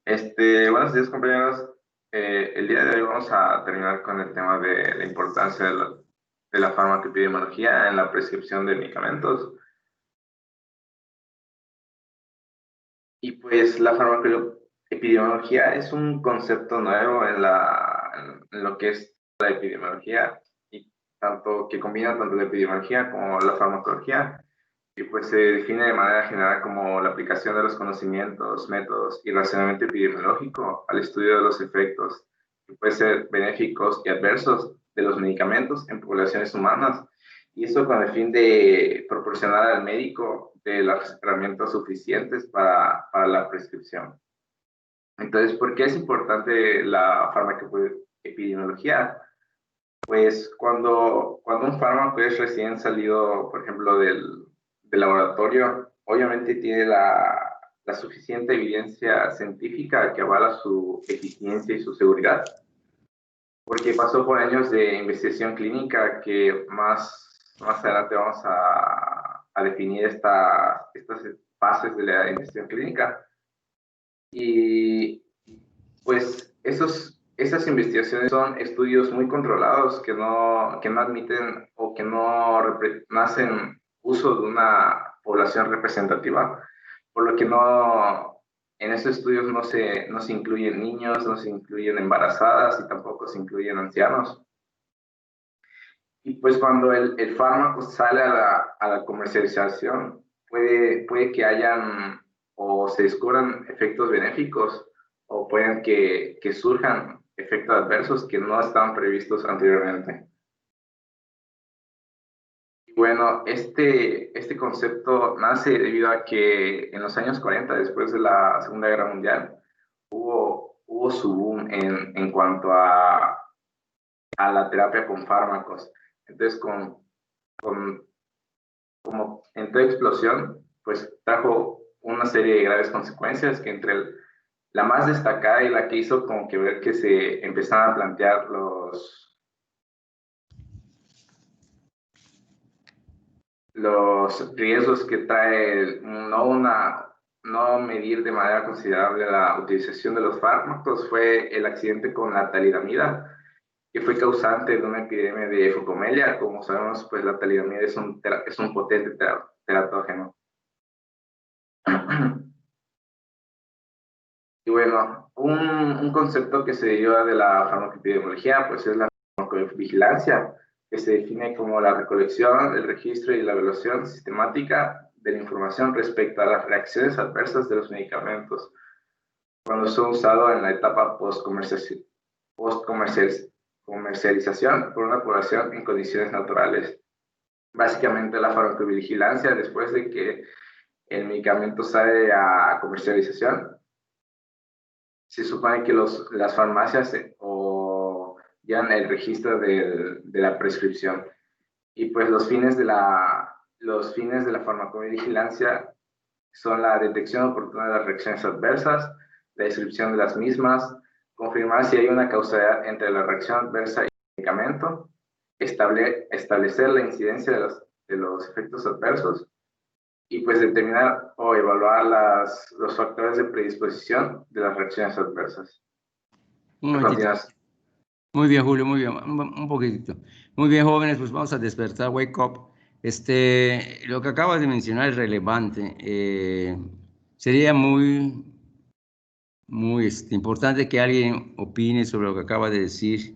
Buenos días, compañeros. El día de hoy vamos a terminar con el tema de la importancia de la farmacoepidemiología en la prescripción de medicamentos. Y pues la farmacoepidemiología es un concepto nuevo en lo que es la epidemiología, y que combina tanto la epidemiología como la farmacología. Y pues se define de manera general como la aplicación de los conocimientos, métodos y razonamiento epidemiológico al estudio de los efectos que pueden ser benéficos y adversos de los medicamentos en poblaciones humanas. Y eso con el fin de proporcionar al médico de las herramientas suficientes para la prescripción. Entonces, ¿por qué es importante la farmacoepidemiología? Pues cuando un fármaco es recién salido, por ejemplo, del laboratorio, obviamente tiene la suficiente evidencia científica que avala su eficiencia y su seguridad, porque pasó por años de investigación clínica que más adelante vamos a definir estas fases de la investigación clínica. Y pues esas investigaciones son estudios muy controlados que no admiten o que no hacen uso de una población representativa, por lo que en esos estudios no se incluyen niños, no se incluyen embarazadas y tampoco se incluyen ancianos. Y pues cuando el fármaco sale a la comercialización, puede que hayan o se descubran efectos benéficos, o pueden que surjan efectos adversos que no estaban previstos anteriormente. Y bueno, este concepto nace debido a que en los años 40, después de la Segunda Guerra Mundial, hubo su boom en cuanto a la terapia con fármacos. Entonces, como en toda explosión, pues trajo una serie de graves consecuencias, que entre la más destacada y la que hizo como que ver que se empezaban a plantear los riesgos que trae no medir de manera considerable la utilización de los fármacos, fue el accidente con la talidomida, que fue causante de una epidemia de fucomelia. Como sabemos, pues la talidomida es un potente teratógeno. Y bueno, un concepto que se deriva de la farmacoepidemiología, pues es la farmacovigilancia, que se define como la recolección, el registro y la evaluación sistemática de la información respecto a las reacciones adversas de los medicamentos cuando son usados en la etapa post-comercialización por una población en condiciones naturales. Básicamente, la farmacovigilancia, después de que el medicamento sale a comercialización, se supone que las farmacias llevan el registro de la prescripción. Y pues los fines de la farmacovigilancia son la detección oportuna de las reacciones adversas, la descripción de las mismas, confirmar si hay una causalidad entre la reacción adversa y el medicamento, establecer la incidencia de los efectos adversos, y pues determinar o evaluar los factores de predisposición de las reacciones adversas. Un momentito. Muy bien, Julio, muy bien, un poquitito. Muy bien, jóvenes, pues vamos a despertar, wake up. Lo que acabas de mencionar es relevante. Sería muy importante que alguien opine sobre lo que acaba de decir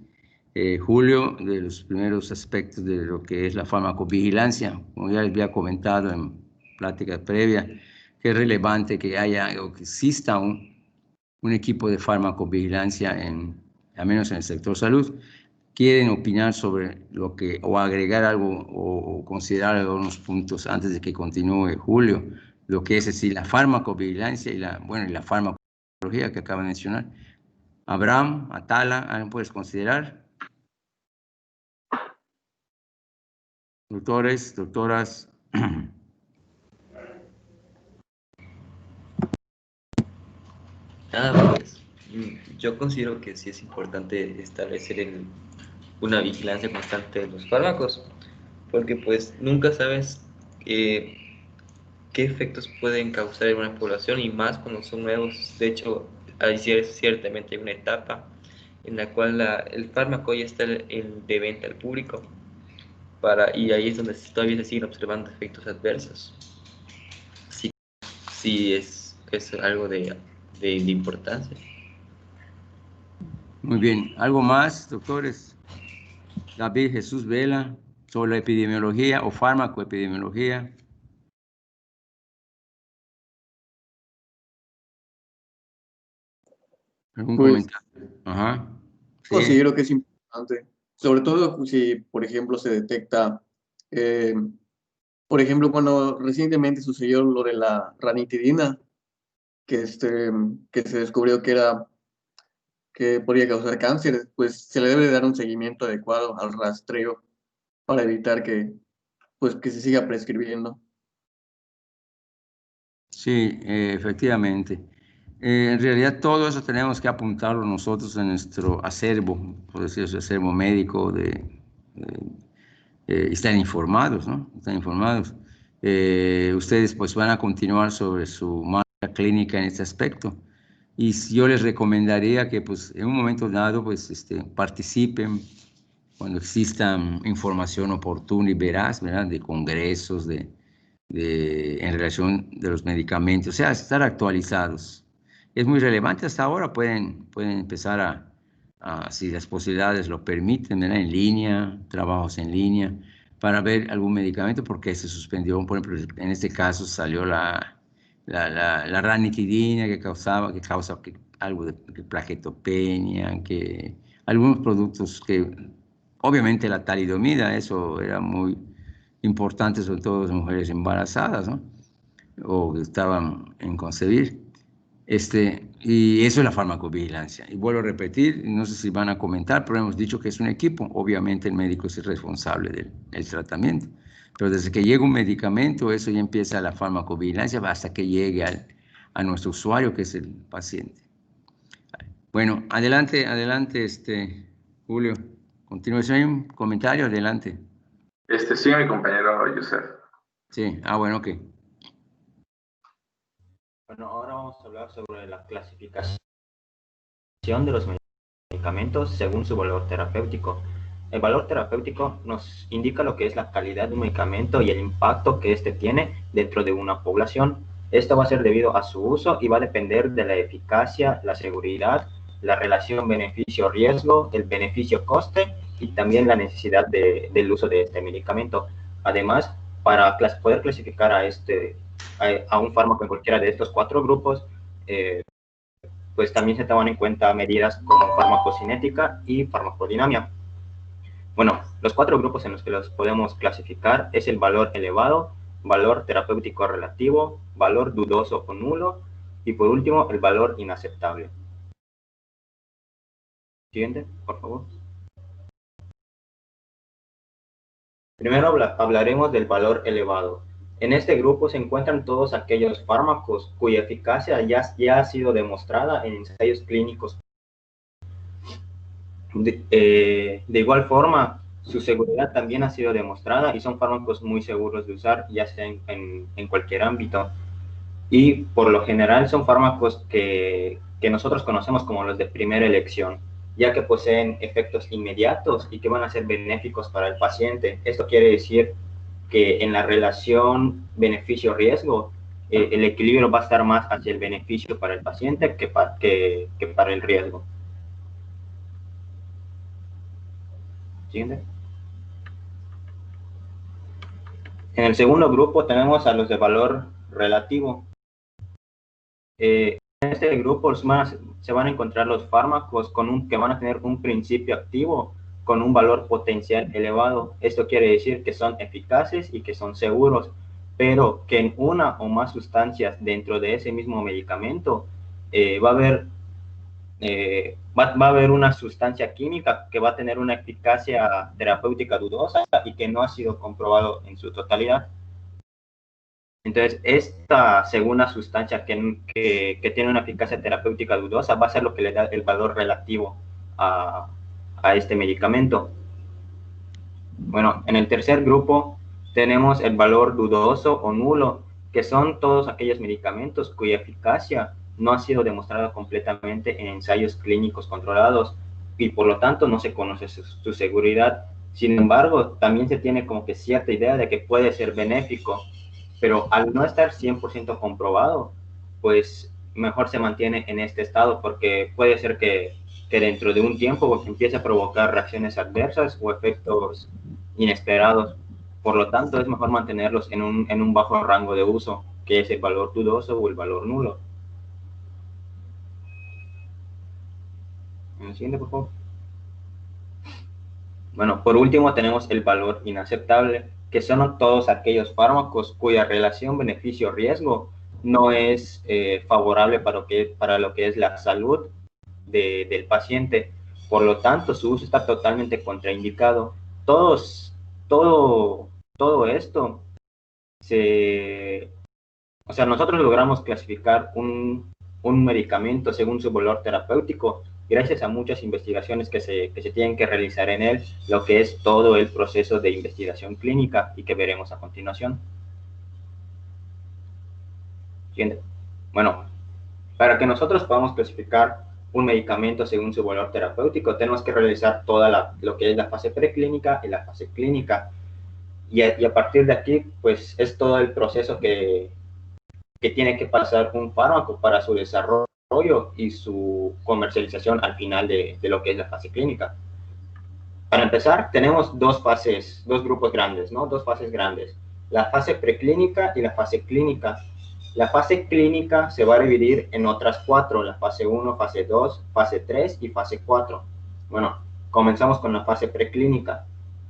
Julio, de los primeros aspectos de lo que es la farmacovigilancia. Como ya les había comentado en pláticas previas, que es relevante que haya o que exista un equipo de farmacovigilancia, al menos en el sector salud. ¿Quieren opinar sobre lo que, o agregar algo, o considerar algunos puntos antes de que continúe Julio? Lo que es decir, la farmacovigilancia y la farmacología que acaba de mencionar. Abraham, Atala, ¿alguien puedes considerar? Doctores, doctoras. Pues yo considero que sí es importante establecer una vigilancia constante de los fármacos, porque pues nunca sabes qué efectos pueden causar en una población, y más cuando son nuevos. De hecho, hay ciertamente una etapa en la cual el fármaco ya está de venta al público, y ahí es donde todavía se siguen observando efectos adversos. Sí, es algo de importancia. Muy bien. ¿Algo más, doctores? David Jesús Vela, sobre la epidemiología o farmacoepidemiología. ¿Algún Pues comentario? Ajá. Sí. considero que es importante, sobre todo si, por ejemplo, se detecta, por ejemplo, cuando recientemente sucedió lo de la ranitidina, que se descubrió que podría causar cáncer, pues se le debe de dar un seguimiento adecuado al rastreo para evitar que se siga prescribiendo. Sí, efectivamente. En realidad todo eso tenemos que apuntarlo nosotros en nuestro acervo, por decirlo, acervo médico, están informados, ¿no? Están informados. Ustedes pues van a continuar sobre su marca clínica en este aspecto. Y yo les recomendaría que pues en un momento dado pues participen cuando exista información oportuna y veraz, ¿verdad? De congresos, en relación de los medicamentos, o sea, estar actualizados. Es muy relevante hasta ahora, pueden empezar si las posibilidades lo permiten, ¿verdad? En línea, trabajos en línea, para ver algún medicamento, porque se suspendió, por ejemplo, en este caso salió la ranitidina que causa algo de plaquetopenia, que algunos productos que, obviamente la talidomida, eso era muy importante, sobre todo las mujeres embarazadas, ¿no? O que estaban en concebir. Y eso es la farmacovigilancia. Y vuelvo a repetir, no sé si van a comentar, pero hemos dicho que es un equipo. Obviamente el médico es el responsable del tratamiento. Pero desde que llega un medicamento, eso ya empieza la farmacovigilancia hasta que llegue a nuestro usuario, que es el paciente. Bueno, adelante, Julio. Continuación, ¿hay un comentario? Adelante. Sí, mi compañero Yusef. Sí, bueno, ok. Bueno, ahora vamos a hablar sobre la clasificación de los medicamentos según su valor terapéutico. El valor terapéutico nos indica lo que es la calidad de un medicamento y el impacto que éste tiene dentro de una población. Esto va a ser debido a su uso y va a depender de la eficacia, la seguridad, la relación beneficio-riesgo, el beneficio-coste y también la necesidad del uso de este medicamento. Además, para poder clasificar a un fármaco en cualquiera de estos 4 grupos, pues también se toman en cuenta medidas como farmacocinética y farmacodinámica. Bueno, los 4 grupos en los que los podemos clasificar es el valor elevado, valor terapéutico relativo, valor dudoso o nulo, y por último, el valor inaceptable. Siguiente, por favor. Primero hablaremos del valor elevado. En este grupo se encuentran todos aquellos fármacos cuya eficacia ya ha sido demostrada en ensayos clínicos. De igual forma, su seguridad también ha sido demostrada y son fármacos muy seguros de usar, ya sea en cualquier ámbito. Y por lo general son fármacos que nosotros conocemos como los de primera elección, ya que poseen efectos inmediatos y que van a ser benéficos para el paciente. Esto quiere decir que en la relación beneficio-riesgo, el equilibrio va a estar más hacia el beneficio para el paciente que para el riesgo. Siguiente. En el segundo grupo tenemos a los de valor relativo. En este grupo se van a encontrar los fármacos que van a tener un principio activo con un valor potencial elevado. Esto quiere decir que son eficaces y que son seguros, pero que en una o más sustancias dentro de ese mismo medicamento va a haber una sustancia química que va a tener una eficacia terapéutica dudosa y que no ha sido comprobado en su totalidad. Entonces, esta segunda sustancia que tiene una eficacia terapéutica dudosa va a ser lo que le da el valor relativo a este medicamento. Bueno, en el tercer grupo tenemos el valor dudoso o nulo, que son todos aquellos medicamentos cuya eficacia no ha sido demostrado completamente en ensayos clínicos controlados y por lo tanto no se conoce su seguridad. Sin embargo, también se tiene como que cierta idea de que puede ser benéfico, pero al no estar 100% comprobado, pues mejor se mantiene en este estado porque puede ser que dentro de un tiempo empiece a provocar reacciones adversas o efectos inesperados. Por lo tanto, es mejor mantenerlos en un bajo rango de uso, que es el valor dudoso o el valor nulo. En el siguiente, por favor. Bueno, por último tenemos el valor inaceptable, que son todos aquellos fármacos cuya relación beneficio-riesgo no es favorable para lo que es la salud del paciente. Por lo tanto, su uso está totalmente contraindicado. Todo esto o sea, nosotros logramos clasificar un medicamento según su valor terapéutico gracias a muchas investigaciones que se tienen que realizar en él, lo que es todo el proceso de investigación clínica y que veremos a continuación. Siguiente. Bueno, para que nosotros podamos clasificar un medicamento según su valor terapéutico, tenemos que realizar toda lo que es la fase preclínica y la fase clínica. Y a partir de aquí, pues es todo el proceso que tiene que pasar un fármaco para su desarrollo y su comercialización al final de lo que es la fase clínica. Para empezar, tenemos dos grupos grandes, ¿no? Dos fases grandes, la fase preclínica y la fase clínica. La fase clínica se va a dividir en otras cuatro, la fase 1, fase 2, fase 3 y fase 4. Bueno, comenzamos con la fase preclínica.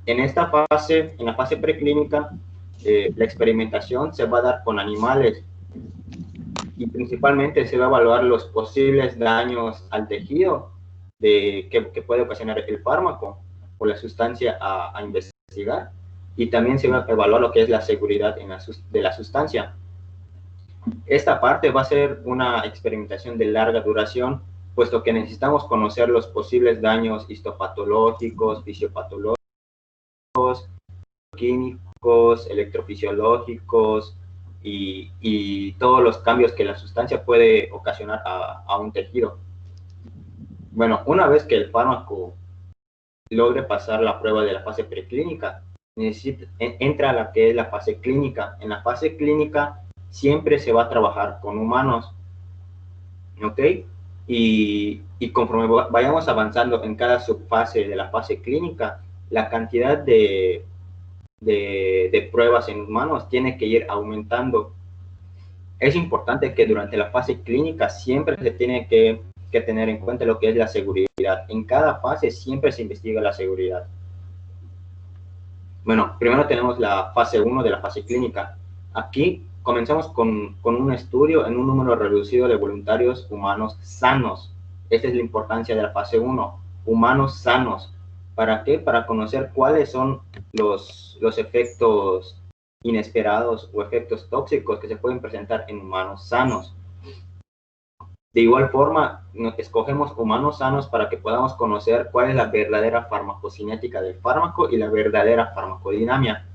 En la fase preclínica, la experimentación se va a dar con animales y principalmente se va a evaluar los posibles daños al tejido que puede ocasionar el fármaco o la sustancia a investigar, y también se va a evaluar lo que es la seguridad de la sustancia. Esta parte va a ser una experimentación de larga duración, puesto que necesitamos conocer los posibles daños histopatológicos, fisiopatológicos, químicos, electrofisiológicos y todos los cambios que la sustancia puede ocasionar a un tejido. Bueno, una vez que el fármaco logre pasar la prueba de la fase preclínica, entra a la que es la fase clínica. En la fase clínica siempre se va a trabajar con humanos, ¿ok? Y conforme vayamos avanzando en cada subfase de la fase clínica, la cantidad de pruebas en humanos tiene que ir aumentando. Es importante que durante la fase clínica siempre se tiene que tener en cuenta lo que es la seguridad. En cada fase siempre se investiga la seguridad. Bueno, primero tenemos la fase 1 de la fase clínica. Aquí comenzamos con un estudio en un número reducido de voluntarios humanos sanos. Esta es la importancia de la fase 1, humanos sanos. ¿Para qué? Para conocer cuáles son los efectos inesperados o efectos tóxicos que se pueden presentar en humanos sanos. De igual forma, escogemos humanos sanos para que podamos conocer cuál es la verdadera farmacocinética del fármaco y la verdadera farmacodinámica.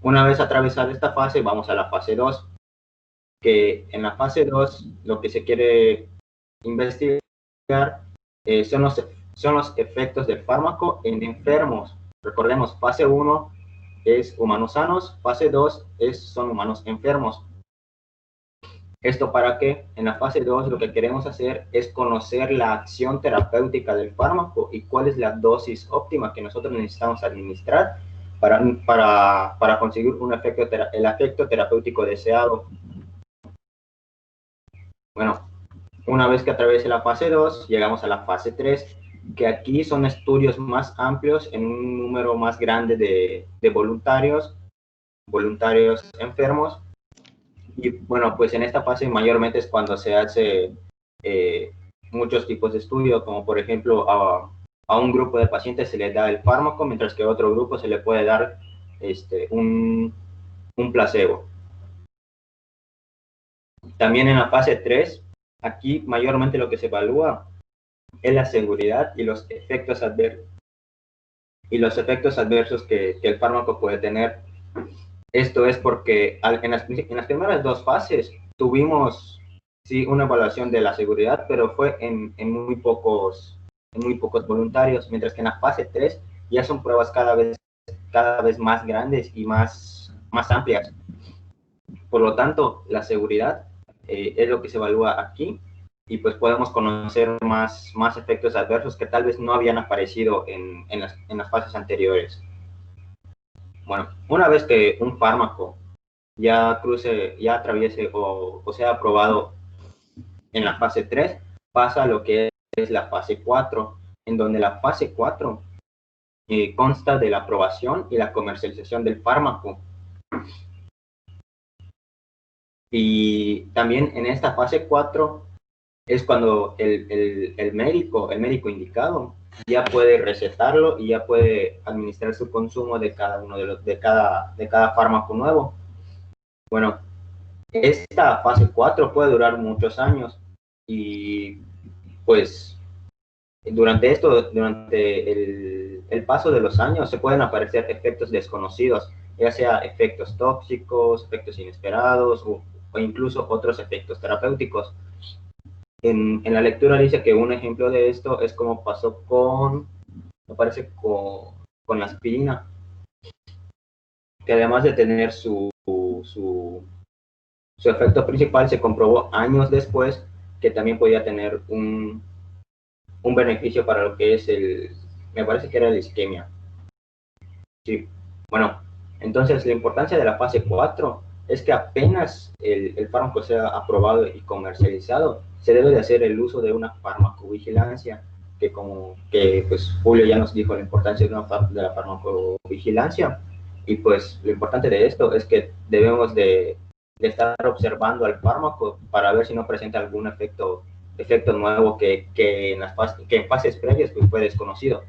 Una vez atravesada esta fase, vamos a la fase 2, que en la fase 2 lo que se quiere investigar son los efectos del fármaco en enfermos. Recordemos, fase 1 es humanos sanos, fase 2 son humanos enfermos. ¿Esto para qué? En la fase 2 lo que queremos hacer es conocer la acción terapéutica del fármaco y cuál es la dosis óptima que nosotros necesitamos administrar para conseguir el efecto terapéutico deseado. Bueno, una vez que atraviese la fase 2, llegamos a la fase 3, que aquí son estudios más amplios en un número más grande de voluntarios enfermos. Y bueno, pues en esta fase mayormente es cuando se hace muchos tipos de estudios, como por ejemplo a un grupo de pacientes se les da el fármaco, mientras que a otro grupo se le puede dar un placebo. También en la fase 3, aquí mayormente lo que se evalúa es la seguridad y los efectos adversos que el fármaco puede tener. Esto es porque en las primeras dos fases tuvimos sí, una evaluación de la seguridad, pero fue en muy pocos voluntarios, mientras que en la fase 3 ya son pruebas cada vez más grandes y más amplias. Por lo tanto, la seguridad es lo que se evalúa aquí y pues podemos conocer más efectos adversos que tal vez no habían aparecido en las fases anteriores. Bueno, una vez que un fármaco ya atraviese o sea aprobado en la fase 3, pasa a lo que es la fase 4, en donde la fase 4 consta de la aprobación y la comercialización del fármaco. Y también en esta fase 4 es cuando el médico indicado ya puede recetarlo y ya puede administrar su consumo de cada uno de cada fármaco nuevo. Bueno, esta fase 4 puede durar muchos años y pues durante el paso de los años se pueden aparecer efectos desconocidos, ya sea efectos tóxicos, efectos inesperados o incluso otros efectos terapéuticos. En la lectura dice que un ejemplo de esto es como pasó me parece, con la aspirina, que además de tener su efecto principal, se comprobó años después que también podía tener un beneficio para lo que es me parece que era la isquemia. Sí, bueno, entonces la importancia de la fase 4 es que apenas el fármaco sea aprobado y comercializado, se debe de hacer el uso de una farmacovigilancia, que pues Julio ya nos dijo la importancia de la farmacovigilancia, y pues lo importante de esto es que debemos de estar observando al fármaco para ver si no presenta algún efecto nuevo que en fases previas pues fue desconocido.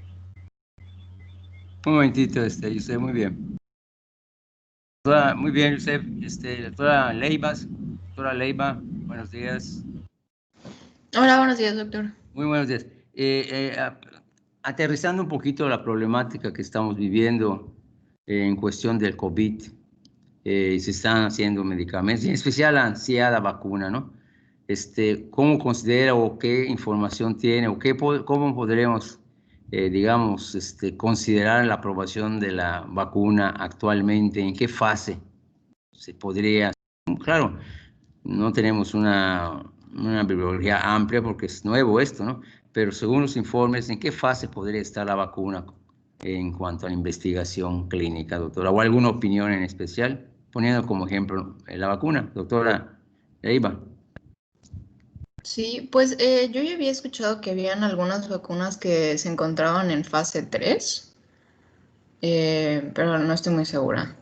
Un momentito, Yusef, muy bien. Muy bien, Yusef. Doctora Leiva, buenos días. Hola, buenos días, doctor. Muy buenos días. Aterrizando un poquito la problemática que estamos viviendo en cuestión del COVID, se están haciendo medicamentos, y en especial la ansiada vacuna, ¿no? ¿Cómo considera o qué información tiene o cómo podremos, digamos, considerar la aprobación de la vacuna actualmente? ¿En qué fase se podría? Claro, no tenemos una bibliografía amplia porque es nuevo esto, ¿no? Pero según los informes, ¿en qué fase podría estar la vacuna en cuanto a la investigación clínica, doctora? ¿O alguna opinión en especial? Poniendo como ejemplo la vacuna, doctora Leiva. Sí, pues yo ya había escuchado que habían algunas vacunas que se encontraban en fase 3, pero no estoy muy segura.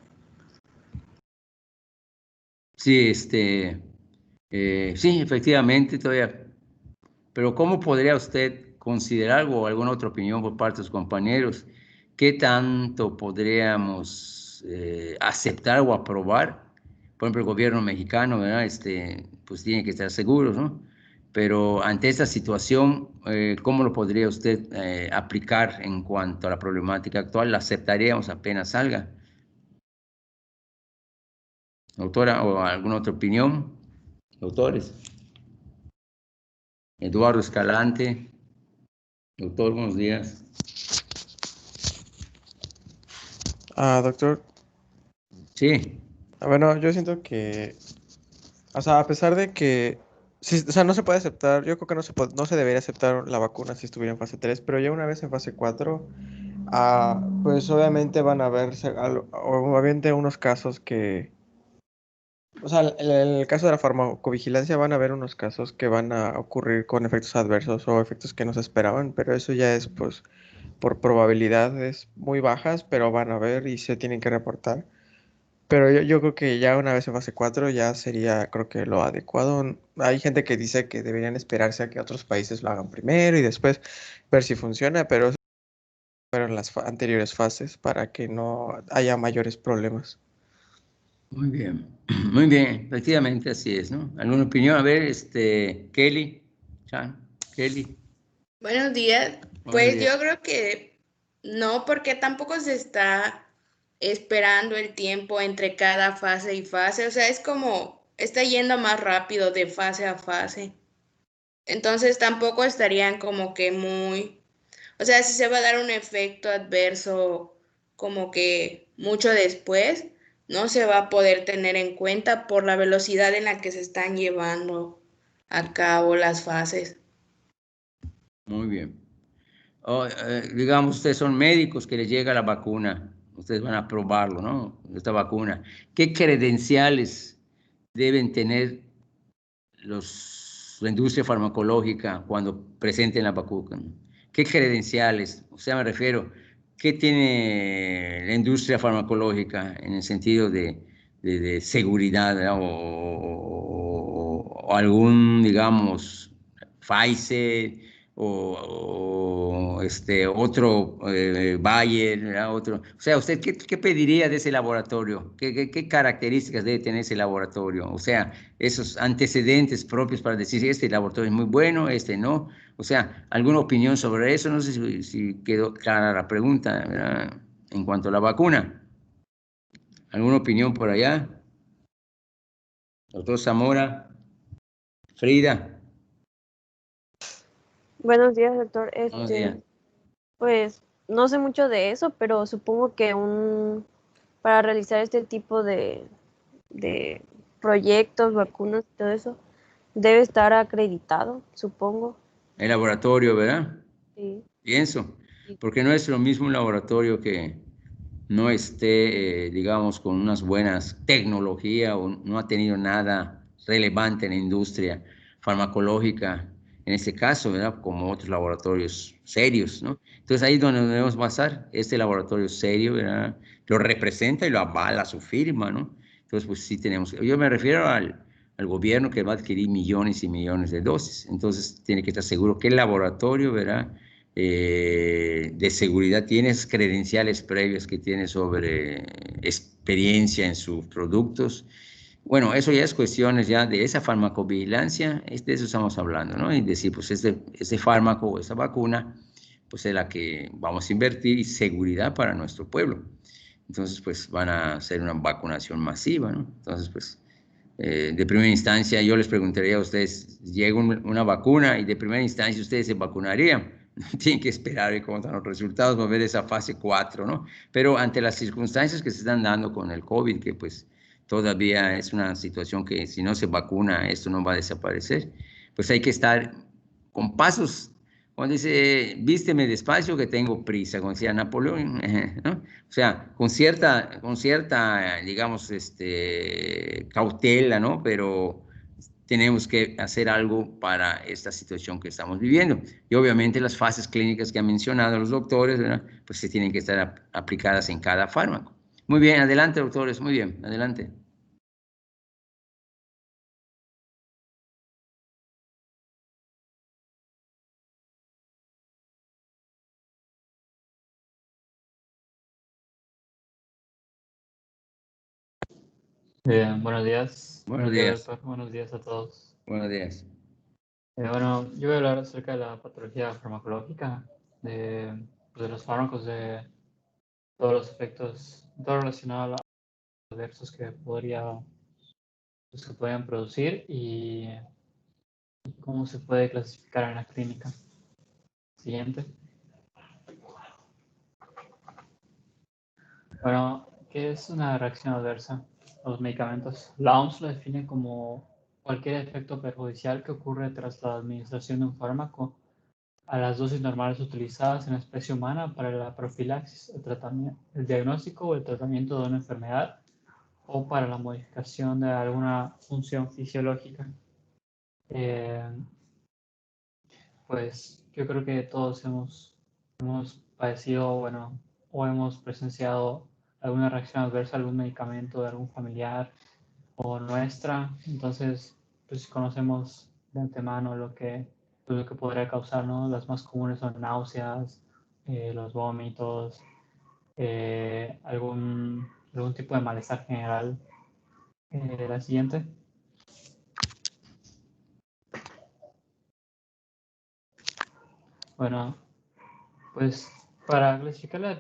Sí, sí, efectivamente, todavía. Pero ¿cómo podría usted considerar o alguna otra opinión por parte de sus compañeros? ¿Qué tanto podríamos aceptar o aprobar? Por ejemplo, el gobierno mexicano, ¿verdad? Pues tiene que estar seguros, ¿no? Pero ante esta situación, ¿cómo lo podría usted aplicar en cuanto a la problemática actual? ¿La aceptaríamos apenas salga? Doctora, ¿o alguna otra opinión? Doctores. Eduardo Escalante. Doctor, buenos días. Doctor, Sí. bueno, yo siento que, o sea, a pesar de que, sí, o sea, no se puede aceptar, yo creo que no se debería aceptar la vacuna si estuviera en fase 3, pero ya una vez en fase 4, pues obviamente van a haber, obviamente unos casos que, o sea, en el caso de la farmacovigilancia van a haber unos casos que van a ocurrir con efectos adversos o efectos que no se esperaban, pero eso ya es, pues, por probabilidades muy bajas, pero van a haber y se tienen que reportar. Pero yo creo que ya una vez en fase 4 ya sería, creo que lo adecuado. Hay gente que dice que deberían esperarse a que otros países lo hagan primero y después ver si funciona, pero eso fueron las anteriores fases para que no haya mayores problemas. Muy bien, muy bien, efectivamente así es, ¿no? ¿Alguna opinión? A ver, Kelly, Kelly. Buenos días. Buenos Pues días. yo creo que no, porque tampoco se está esperando el tiempo entre cada fase y fase. O sea, es como está yendo más rápido de fase a fase. Entonces tampoco estarían como que muy, o sea, si se va a dar un efecto adverso como que mucho después, no se va a poder tener en cuenta por la velocidad en la que se están llevando a cabo las fases. Muy bien. Digamos, ustedes son médicos que les llega la vacuna, ustedes van a probarlo, ¿no? Esta vacuna. ¿Qué credenciales deben tener la industria farmacológica cuando presenten la vacuna? ¿Qué credenciales? O sea, me refiero, ¿qué tiene la industria farmacológica en el sentido de seguridad, ¿verdad? O algún, digamos, Pfizer otro Bayer, ¿verdad? Otro. O sea, ¿usted qué pediría de ese laboratorio? ¿Qué características debe tener ese laboratorio? O sea, esos antecedentes propios para decir, este laboratorio es muy bueno, este no. O sea, ¿alguna opinión sobre eso? No sé si quedó clara la pregunta, ¿verdad? En cuanto a la vacuna. ¿Alguna opinión por allá? Doctor Zamora, Frida, Buenos días, doctor. buenos días. Pues no sé mucho de eso, pero supongo que para realizar este tipo de proyectos, vacunas y todo eso, debe estar acreditado, supongo. El laboratorio, ¿verdad? Sí. Pienso, Y- porque no es lo mismo un laboratorio que no esté, digamos, con unas buenas tecnologías o no ha tenido nada relevante en la industria farmacológica, en este caso, ¿verdad? Como otros laboratorios serios, ¿no? Entonces ahí es donde nos debemos basar, este laboratorio serio, ¿verdad? Lo representa y lo avala su firma, ¿no? Entonces, pues sí tenemos, yo me refiero al gobierno que va a adquirir millones y millones de dosis, entonces tiene que estar seguro que el laboratorio, ¿verdad? De seguridad, tienes credenciales previas que tiene sobre experiencia en sus productos. Bueno, eso ya es cuestiones ya de esa farmacovigilancia, de eso estamos hablando, ¿no? Y decir, pues este fármaco o esta vacuna, pues es la que vamos a invertir y seguridad para nuestro pueblo. Entonces, pues van a hacer una vacunación masiva, ¿no? Entonces, pues de primera instancia yo les preguntaría a ustedes, llega una vacuna y de primera instancia ustedes se vacunarían. Tienen que esperar cómo están los resultados, va a ver esa fase 4, ¿no? Pero ante las circunstancias que se están dando con el COVID, que pues todavía es una situación que si no se vacuna esto no va a desaparecer, pues hay que estar con pasos. Cuando dice, vísteme despacio que tengo prisa, como decía Napoleón, ¿no? O sea, con cierta, digamos, cautela, ¿no? Pero tenemos que hacer algo para esta situación que estamos viviendo. Y obviamente las fases clínicas que han mencionado los doctores, ¿verdad? Pues se tienen que estar aplicadas en cada fármaco. Muy bien, adelante, doctores, muy bien, adelante. Buenos días. Buenos Buenos días, días, doctor. Buenos días a todos. buenos días. Bueno, yo voy a hablar acerca de la patología farmacológica, pues, de los fármacos, de todos los efectos, todo relacionado a los adversos pues, que podrían producir y cómo se puede clasificar en la clínica. Siguiente. Bueno, ¿qué es una reacción adversa a los medicamentos? La OMS lo define como cualquier efecto perjudicial que ocurre tras la administración de un fármaco a las dosis normales utilizadas en la especie humana para la profilaxis, el diagnóstico o el tratamiento de una enfermedad o para la modificación de alguna función fisiológica. Pues yo creo que todos hemos padecido, bueno, o hemos presenciado alguna reacción adversa a algún medicamento de algún familiar o nuestra. Entonces, pues conocemos de antemano pues, lo que podría causar, ¿no? Las más comunes son náuseas, los vómitos, algún tipo de malestar general. La siguiente. Bueno, pues para clasificar la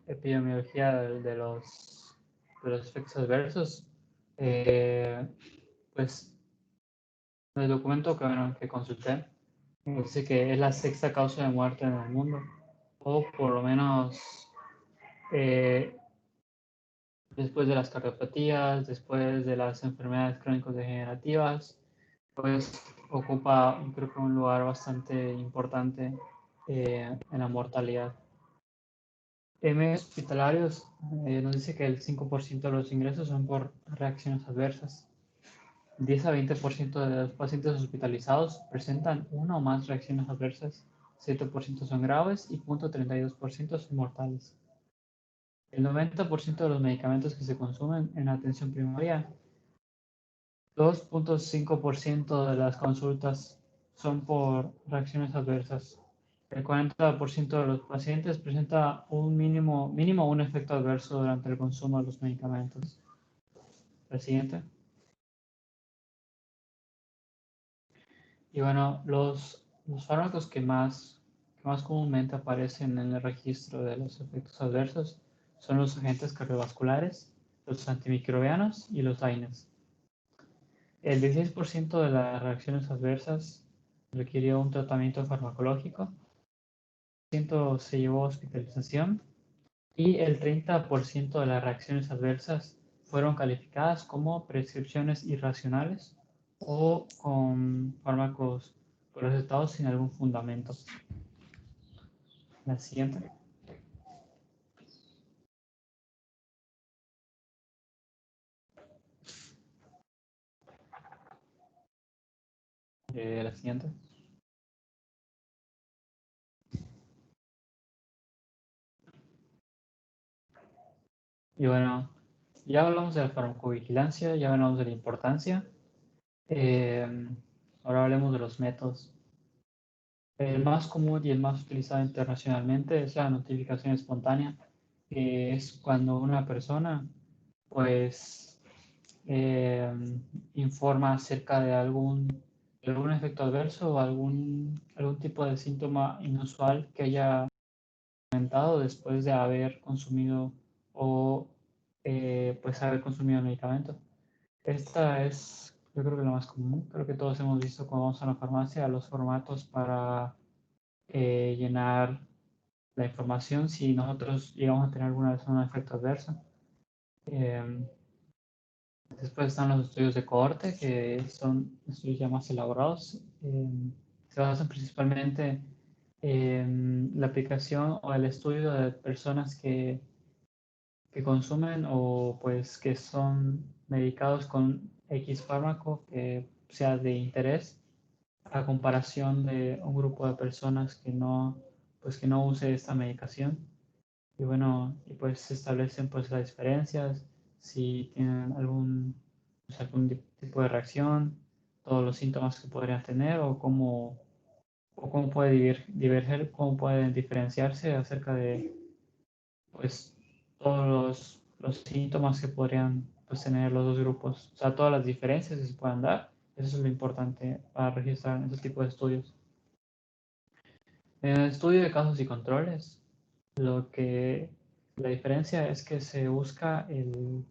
epidemiología de los efectos adversos, pues pues, el documento que consulté dice que es la sexta causa de muerte en el mundo, o por lo menos después de las cardiopatías, después de las enfermedades crónico-degenerativas, pues ocupa, creo que un lugar bastante importante en la mortalidad. En medios hospitalarios nos dice que el 5% de los ingresos son por reacciones adversas. 10 a 20% de los pacientes hospitalizados presentan una o más reacciones adversas, 7% son graves y 0.32% son mortales. El 90% de los medicamentos que se consumen en la atención primaria, 2.5% de las consultas son por reacciones adversas. El 40% de los pacientes presenta un mínimo un efecto adverso durante el consumo de los medicamentos. El siguiente. Y bueno, los fármacos que más comúnmente aparecen en el registro de los efectos adversos son los agentes cardiovasculares, los antimicrobianos y los AINES. El 16% de las reacciones adversas requirió un tratamiento farmacológico, el 100% se llevó a hospitalización y el 30% de las reacciones adversas fueron calificadas como prescripciones irracionales o con fármacos recetados sin algún fundamento. La siguiente. La siguiente. Y bueno, ya hablamos de la farmacovigilancia, ya hablamos de la importancia. Ahora hablemos de los métodos. El más común y el más utilizado internacionalmente es la notificación espontánea, que es cuando una persona pues informa acerca de algún efecto adverso o algún tipo de síntoma inusual que haya experimentado después de haber consumido o pues haber consumido el medicamento. Esta es, yo creo que lo más común. Creo que todos hemos visto cuando vamos a la farmacia los formatos para llenar la información si nosotros llegamos a tener alguna vez un efecto adverso. Después están los estudios de cohorte, que son estudios ya más elaborados. Se basan principalmente en la aplicación o el estudio de personas que consumen o pues que son medicados con X fármaco que sea de interés, a comparación de un grupo de personas que no use esta medicación. Y bueno, y pues se establecen pues las diferencias, si tienen algún tipo de reacción, todos los síntomas que podrían tener o cómo puede diverger, cómo pueden diferenciarse acerca de pues todos los síntomas que podrían pues, tener los dos grupos, o sea, todas las diferencias que se puedan dar. Eso es lo importante para registrar este tipo de estudios. En el estudio de casos y controles, la diferencia es que se busca el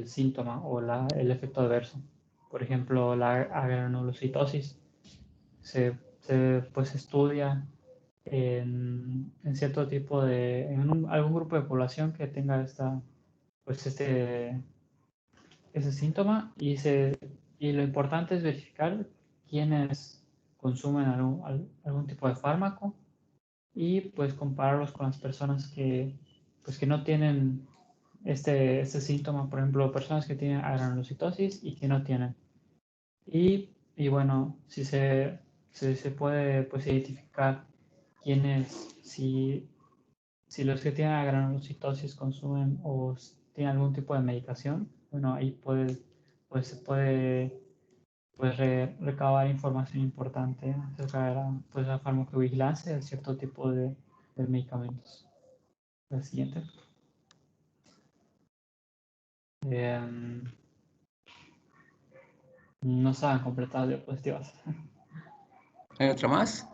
síntoma o el efecto adverso. Por ejemplo, la agranulocitosis se pues estudia en cierto tipo algún grupo de población que tenga ese síntoma y lo importante es verificar quiénes consumen algún tipo de fármaco y pues compararlos con las personas que no tienen este síntoma, por ejemplo, personas que tienen agranulocitosis y que no tienen. Y bueno, si se puede pues identificar quiénes, si los que tienen agranulocitosis consumen o tienen algún tipo de medicación, bueno, ahí se puede recabar información importante acerca de la farmacovigilancia de cierto tipo de medicamentos. La siguiente. No estaban completadas diapositivas. ¿Hay otra más?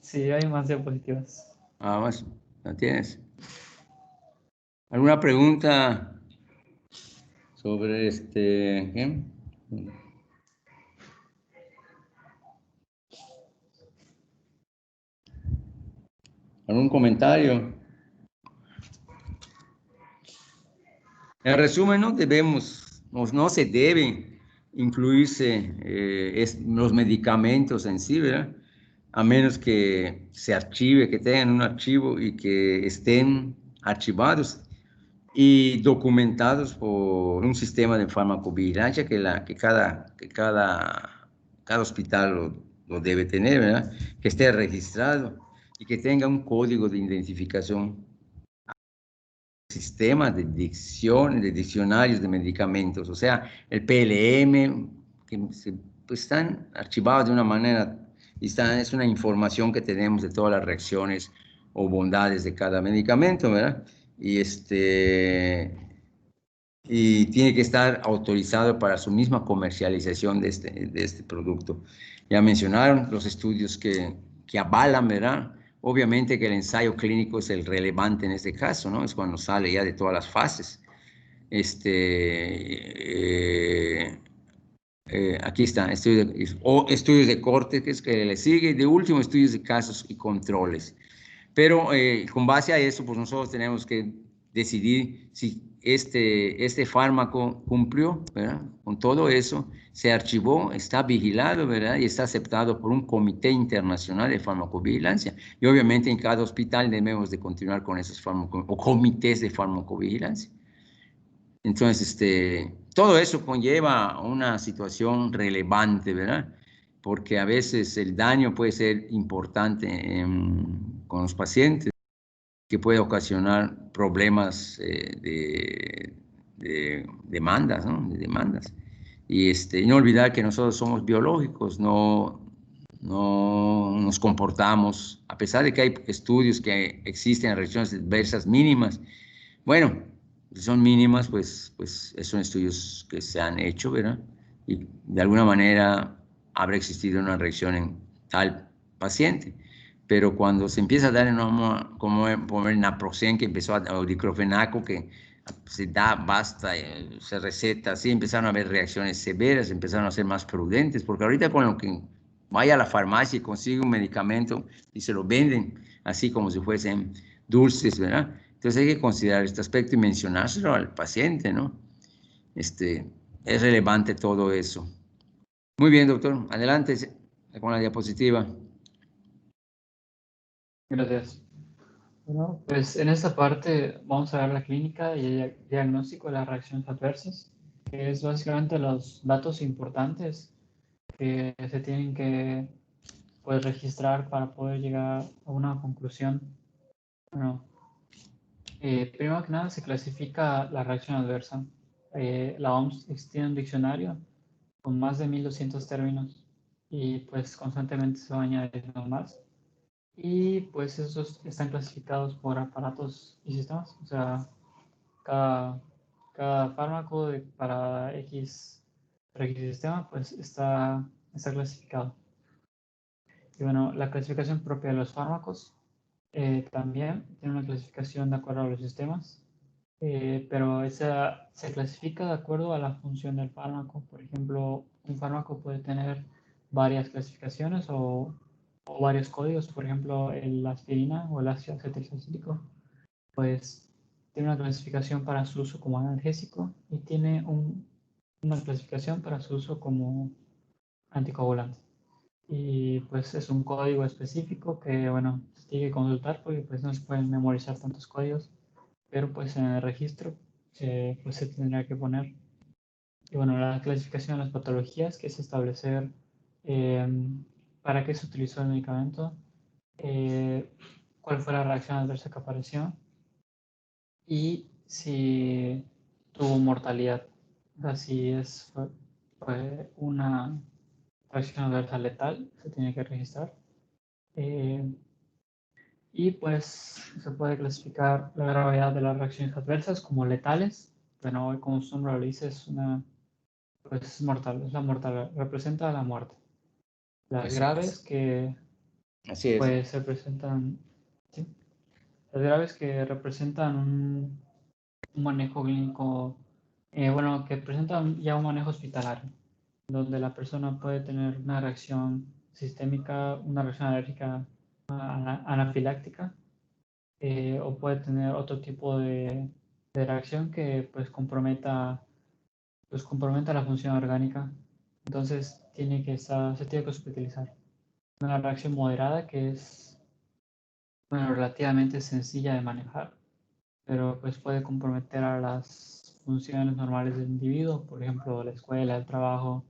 Sí, hay más diapositivas. Ah, más, ¿la tienes? ¿Alguna pregunta sobre ¿qué? ¿Algún comentario? En resumen, no se deben incluirse los medicamentos en sí, ¿verdad? A menos que se archive, que tengan un archivo y que estén archivados y documentados por un sistema de farmacovigilancia que cada hospital lo debe tener, ¿verdad? Que esté registrado y que tenga un código de identificación, sistema de dicción, de diccionarios de medicamentos, o sea, el PLM, pues están archivados de una manera, es una información que tenemos de todas las reacciones o bondades de cada medicamento, ¿verdad? Y tiene que estar autorizado para su misma comercialización de este producto. Ya mencionaron los estudios que avalan, ¿verdad? Obviamente que el ensayo clínico es el relevante en este caso, ¿no? Es cuando sale ya de todas las fases. Aquí está, estudios de corte, que es que le sigue, de último, estudios de casos y controles. Pero con base a eso, pues nosotros tenemos que decidir si este fármaco cumplió, ¿verdad? Con todo eso, se archivó, está vigilado, ¿verdad? Y está aceptado por un comité internacional de farmacovigilancia. Y obviamente en cada hospital debemos de continuar con esos fármacos o comités de farmacovigilancia. Entonces, todo eso conlleva una situación relevante, ¿verdad? Porque a veces el daño puede ser importante con los pacientes, que puede ocasionar problemas de demandas, ¿no? De demandas. Y no olvidar que nosotros somos biológicos, no nos comportamos, a pesar de que hay estudios que existen en reacciones adversas mínimas. Bueno, si son mínimas, pues son estudios que se han hecho, ¿verdad? Y de alguna manera habrá existido una reacción en tal paciente. Pero cuando se empieza a dar como el naproxen, que empezó o diclofenaco, que se da, basta, se receta, así empezaron a haber reacciones severas, empezaron a ser más prudentes, porque ahorita con lo que vaya a la farmacia y consigue un medicamento y se lo venden así como si fuesen dulces, ¿verdad? Entonces hay que considerar este aspecto y mencionárselo al paciente, ¿no? Es relevante todo eso. Muy bien, doctor. Adelante con la diapositiva. Gracias. Bueno, pues en esta parte vamos a ver la clínica y el diagnóstico de las reacciones adversas, que es básicamente los datos importantes que se tienen que pues, registrar para poder llegar a una conclusión. Bueno, primero que nada se clasifica la reacción adversa. La OMS tiene un diccionario con más de 1200 términos y pues constantemente se va añadiendo más. Y pues esos están clasificados por aparatos y sistemas. O sea, cada fármaco para X sistema pues está clasificado. Y bueno, la clasificación propia de los fármacos también tiene una clasificación de acuerdo a los sistemas, pero esa se clasifica de acuerdo a la función del fármaco. Por ejemplo, un fármaco puede tener varias clasificaciones o varios códigos. Por ejemplo, la aspirina o el ácido acetilsalicílico, pues tiene una clasificación para su uso como analgésico y tiene una clasificación para su uso como anticoagulante. Y pues es un código específico que, bueno, se tiene que consultar porque pues no se pueden memorizar tantos códigos, pero pues en el registro pues se tendrá que poner. Y bueno, la clasificación de las patologías, que es establecer para qué se utilizó el medicamento, cuál fue la reacción adversa que apareció y si tuvo mortalidad. O sea, si fue una reacción adversa letal, se tiene que registrar. Y pues se puede clasificar la gravedad de las reacciones adversas como letales. Bueno, como su nombre lo dice, pues es mortal, es la mortal, representa la muerte. Las graves que Así es. pues representan, ¿sí? Las graves que representan un manejo clínico Bueno, que presenta ya un manejo hospitalario, donde la persona puede tener una reacción sistémica, una reacción alérgica anafiláctica, o puede tener otro tipo de reacción que pues comprometa la función orgánica. Entonces se tiene que hospitalizar. Una reacción moderada que es, bueno, relativamente sencilla de manejar, pero pues puede comprometer a las funciones normales del individuo, por ejemplo, la escuela, el trabajo,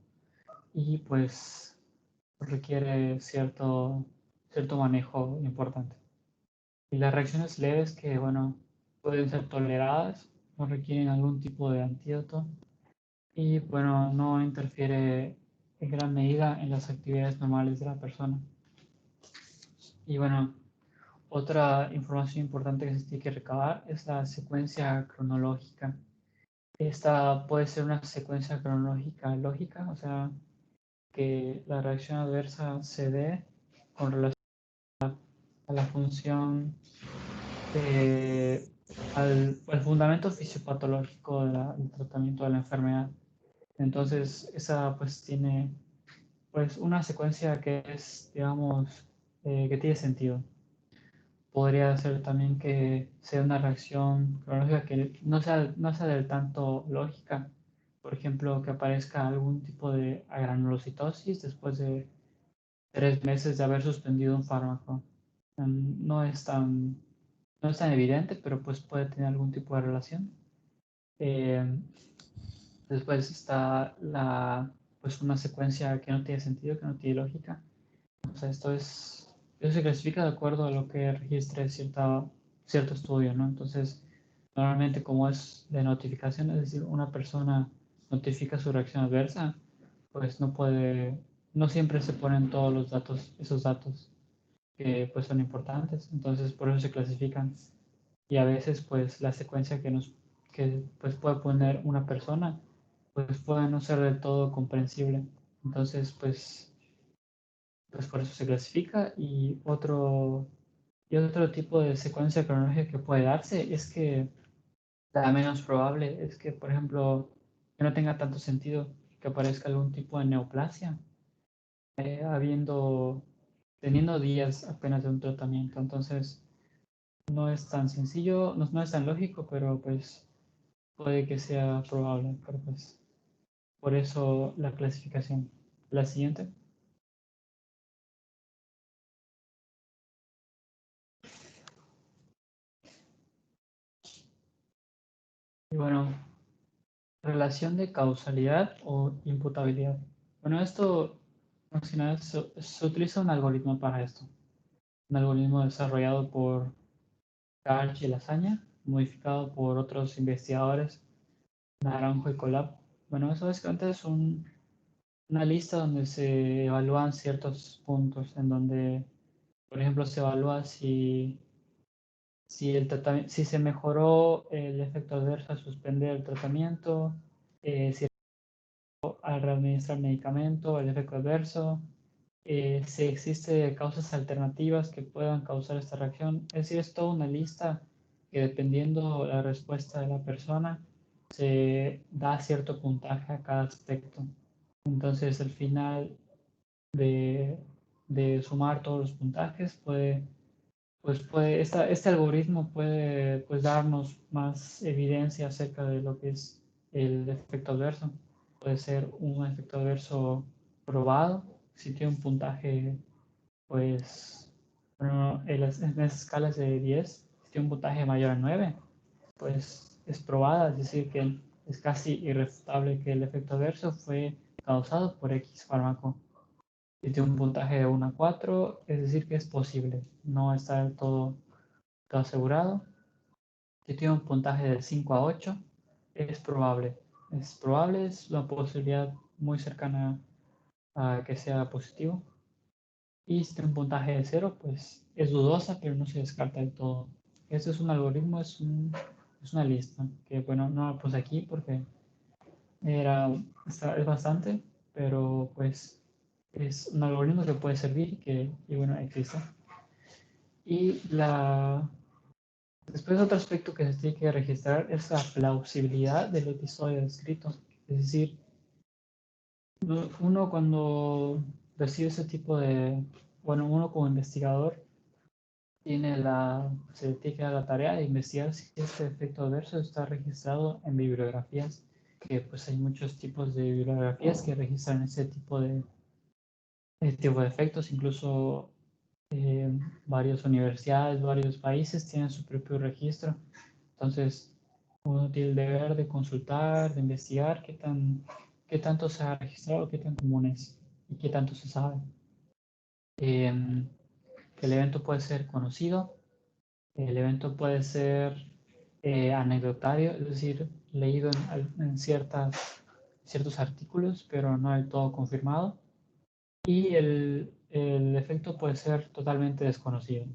y pues requiere cierto manejo importante. Y las reacciones leves que, bueno, pueden ser toleradas, no requieren algún tipo de antídoto y, bueno, no interfiere en gran medida en las actividades normales de la persona. Y, bueno, otra información importante que se tiene que recabar es la secuencia cronológica. Esta puede ser una secuencia cronológica lógica, o sea, que la reacción adversa se dé con relación a la función, al fundamento fisiopatológico del tratamiento de la enfermedad. Entonces, esa pues tiene pues una secuencia que es, digamos, que tiene sentido. Podría ser también que sea una reacción cronológica que no sea del tanto lógica. Por ejemplo, que aparezca algún tipo de agranulocitosis después de 3 meses de haber suspendido un fármaco. No es tan evidente, pero pues puede tener algún tipo de relación. Después está pues una secuencia que no tiene sentido, que no tiene lógica. O sea, eso se clasifica de acuerdo a lo que registre cierto estudio, ¿no? Entonces, normalmente como es de notificación, es decir, una persona notifica su reacción adversa, pues no siempre se ponen todos esos datos que pues son importantes, entonces por eso se clasifican. Y a veces pues la secuencia que pues puede poner una persona, pues puede no ser del todo comprensible. Entonces pues por eso se clasifica. Y otro tipo de secuencia cronológica que puede darse es que la menos probable es que, por ejemplo, que no tenga tanto sentido que aparezca algún tipo de neoplasia, teniendo días apenas de un tratamiento. Entonces, no es tan sencillo, no es tan lógico, pero pues puede que sea probable. Pero pues, por eso la clasificación. La siguiente. Y bueno, relación de causalidad o imputabilidad. Bueno, esto, más que nada, se utiliza un algoritmo para esto. Un algoritmo desarrollado por Karch y Lasaña, modificado por otros investigadores, Naranjo y Colap. Bueno, eso básicamente es una lista donde se evalúan ciertos puntos, en donde, por ejemplo, se evalúa si si se mejoró el efecto adverso al suspender el tratamiento, si al readministrar medicamento, el efecto adverso, si existe causas alternativas que puedan causar esta reacción. Es decir, es toda una lista que dependiendo la respuesta de la persona, se da cierto puntaje a cada aspecto. Entonces, al final de sumar todos los puntajes, este algoritmo puede pues, darnos más evidencia acerca de lo que es el efecto adverso. Puede ser un efecto adverso probado, si tiene un puntaje, pues, bueno, en esas escalas de 10, si tiene un puntaje mayor a 9, pues es probada, es decir, que es casi irrefutable que el efecto adverso fue causado por X fármaco. Si tiene un puntaje de 1 a 4, es decir, que es posible, no está del todo asegurado. Si tiene un puntaje de 5 a 8, es probable. Es una posibilidad muy cercana a que sea positivo. Y si tiene un puntaje de 0, pues es dudosa, pero no se descarta del todo. Este es un algoritmo, es una lista, que bueno, no la puse aquí porque es bastante, pero pues es un algoritmo que puede servir y bueno, existe. Y Después otro aspecto que se tiene que registrar es la plausibilidad del episodio descrito. Es decir, uno cuando recibe ese tipo de, bueno, uno como investigador se tiene que dar la tarea de investigar si este efecto adverso está registrado en bibliografías, que pues hay muchos tipos de bibliografías que registran ese tipo de efectos, incluso varias universidades, varios países tienen su propio registro. Entonces, uno tiene el deber de consultar, de investigar qué tanto se ha registrado, qué tan común es y qué tanto se sabe. El evento puede ser conocido, el evento puede ser anecdotario, es decir, leído en ciertos artículos, pero no del todo confirmado. Y el efecto puede ser totalmente desconocido.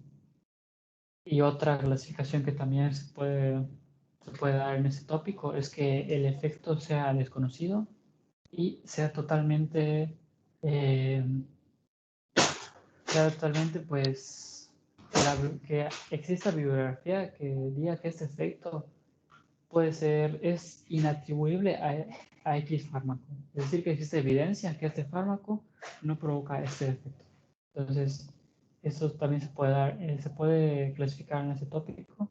Y otra clasificación que también se puede dar en este tópico es que el efecto sea desconocido y sea totalmente, pues, que exista bibliografía que diga que este efecto es inatribuible a X fármaco. Es decir, que existe evidencia que este fármaco no provoca este efecto. Entonces, eso también se puede clasificar en ese tópico.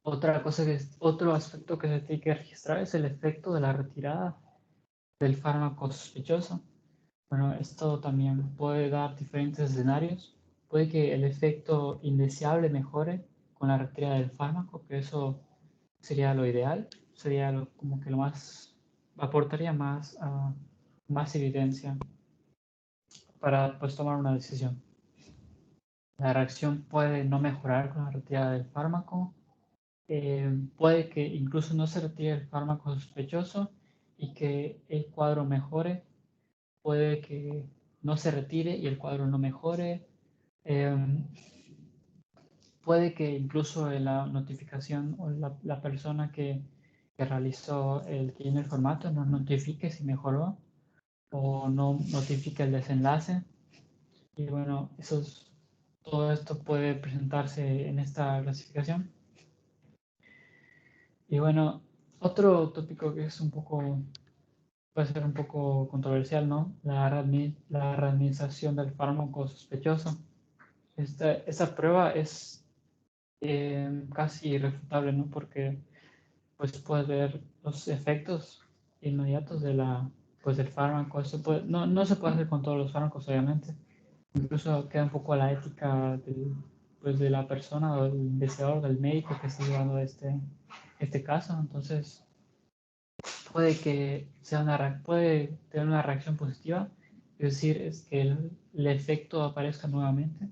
Otro aspecto que se tiene que registrar es el efecto de la retirada del fármaco sospechoso. Bueno, esto también puede dar diferentes escenarios. Puede que el efecto indeseable mejore con la retirada del fármaco, que eso sería lo ideal, sería como que lo más, aportaría más evidencia para pues tomar una decisión. La reacción puede no mejorar con la retirada del fármaco. Puede que incluso no se retire el fármaco sospechoso y que el cuadro mejore. Puede que no se retire y el cuadro no mejore. Puede que incluso la notificación o la persona que realizó que llenó el formato no notifique si mejoró o no notifique el desenlace. Y bueno, todo esto puede presentarse en esta clasificación. Y bueno, otro tópico que puede ser un poco controversial, ¿no? La readministración del fármaco sospechoso. Esta prueba es casi irrefutable, ¿no? Porque pues puedes ver los efectos inmediatos del fármaco. No se puede hacer con todos los fármacos, obviamente. Incluso queda un poco a la ética de la persona o del investigador, del médico que está llevando este caso. Entonces, puede tener una reacción positiva, es decir, es que el efecto aparezca nuevamente.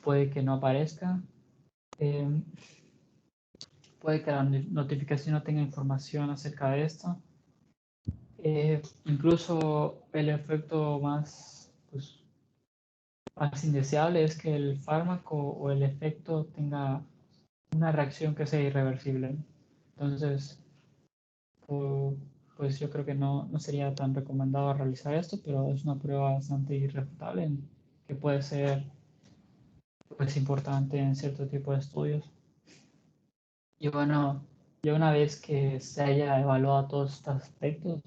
Puede que no aparezca. Puede que la notificación no tenga información acerca de esto. Incluso el efecto pues, más indeseable es que el fármaco o el efecto tenga una reacción que sea irreversible. Entonces, pues yo creo que no sería tan recomendado realizar esto, pero es una prueba bastante irrefutable que puede ser pues, importante en cierto tipo de estudios. Y bueno, ya una vez que se haya evaluado todos estos aspectos,